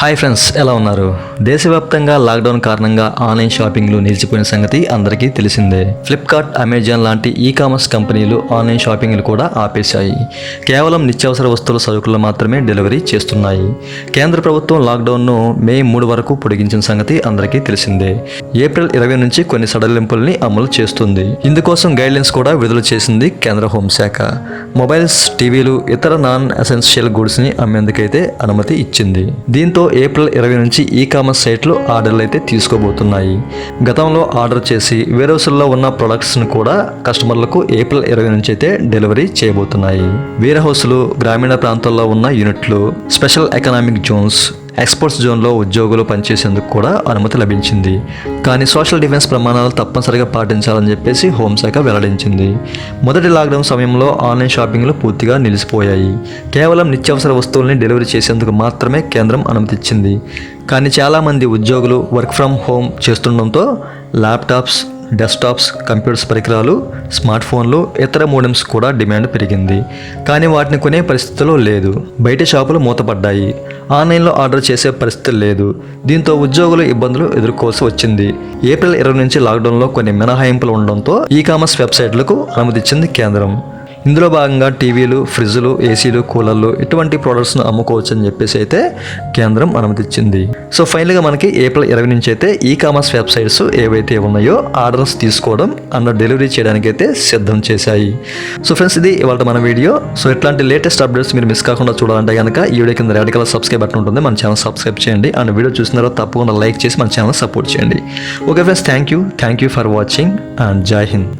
Hi friends, ఎలా ఉన్నారు? దేశవ్యాప్తంగా లాక్డౌన్ కారణంగా ఆన్లైన్ షాపింగ్లు నిలిచిపోయిన సంగతి అందరికీ తెలిసిందే. ఫ్లిప్కార్ట్, అమెజాన్ లాంటి ఈ కామర్స్ కంపెనీలు ఆన్లైన్ షాపింగ్లు కూడా ఆపేశాయి. కేవలం నిత్యావసర వస్తువుల సరుకులు మాత్రమే డెలివరీ చేస్తున్నాయి. కేంద్ర ప్రభుత్వం లాక్డౌన్ను మే 3 వరకు పొడిగించిన సంగతి అందరికీ తెలిసిందే. ఏప్రిల్ 20 నుంచి కొన్ని సడలింపుల్ని అమలు చేస్తుంది. ఇందుకోసం గైడ్లైన్స్ కూడా విడుదల చేసింది కేంద్ర హోంశాఖ. మొబైల్స్, టీవీలు, ఇతర నాన్ ఎసెన్షియల్ గూడ్స్ని అమ్మేందుకైతే అనుమతి ఇచ్చింది. దీంతో ఏప్రిల్ 20 నుంచి ఈ కామర్స్ సైట్లు ఆర్డర్లు అయితే తీసుకోబోతున్నాయి. గతంలో ఆర్డర్ చేసి వేర్హౌస్లో ఉన్న ప్రొడక్ట్స్ను కూడా కస్టమర్లకు ఏప్రిల్ 20 నుంచి అయితే డెలివరీ చేయబోతున్నాయి. వేర్హౌస్లు, గ్రామీణ ప్రాంతాల్లో ఉన్న యూనిట్లు, స్పెషల్ ఎకనామిక్ జోన్స్, ఎక్స్పోర్ట్స్ జోన్లో ఉద్యోగులు పనిచేసేందుకు కూడా అనుమతి లభించింది. కానీ సోషల్ డిఫెన్స్ ప్రమాణాలు తప్పనిసరిగా పాటించాలని చెప్పేసి హోంశాఖ వెల్లడించింది. మొదటి లాక్డౌన్ సమయంలో ఆన్లైన్ షాపింగ్లు పూర్తిగా నిలిచిపోయాయి. కేవలం నిత్యావసర వస్తువుల్ని డెలివరీ చేసేందుకు మాత్రమే కేంద్రం అనుమతిచ్చింది. కానీ చాలామంది ఉద్యోగులు వర్క్ ఫ్రమ్ హోమ్ చేస్తుండటంతో ల్యాప్టాప్స్, డెస్క్టాప్స్, కంప్యూటర్స్ పరికరాలు, స్మార్ట్ ఫోన్లు, ఇతర మోడెమ్స్ కూడా డిమాండ్ పెరిగింది. కానీ వాటిని కొనే పరిస్థితిలో లేదు. బయట షాపులు మూతపడ్డాయి. ఆన్లైన్లో ఆర్డర్ చేసే పరిస్థితి లేదు. దీంతో ఉద్యోగులు ఇబ్బందులు ఎదుర్కోవాల్సి వచ్చింది. ఏప్రిల్ 20 నుంచి లాక్డౌన్లో కొన్ని మినహాయింపులు ఉండడంతో ఈ కామర్స్ వెబ్సైట్లకు అనుమతిచ్చింది కేంద్రం. ఇందులో భాగంగా టీవీలు, ఫ్రిడ్జ్లు, ఏసీలు, కూలర్లు ఇటువంటి ప్రోడక్ట్స్ను అమ్ముకోవచ్చు అని చెప్పేసి అయితే కేంద్రం అనుమతిచ్చింది. సో ఫైనల్గా మనకి ఏప్రిల్ 20 నుంచి అయితే ఈ కామర్స్ వెబ్సైట్స్ ఏవైతే ఉన్నాయో ఆర్డర్స్ తీసుకోవడం అండ్ డెలివరీ చేయడానికి అయితే సిద్ధం చేశాయి. సో ఫ్రెండ్స్, ఇది ఇవాళ మన వీడియో. సో ఇట్లాంటి లేటెస్ట్ అప్డేట్స్ మీరు మిస్ కాకుండా చూడాలంటే కనుక ఈ వీడియో కింద రెడ్ కలర్ సబ్స్క్రైబ్ బటన్ ఉంటుంది. మన ఛానల్ సబ్స్క్రైబ్ చేయండి అండ్ వీడియో చూసిన తర్వాత తప్పకుండా లైక్ చేసి మన ఛానల్ సపోర్ట్ చేయండి. Okay friends, thank you for watching and జై హింద్.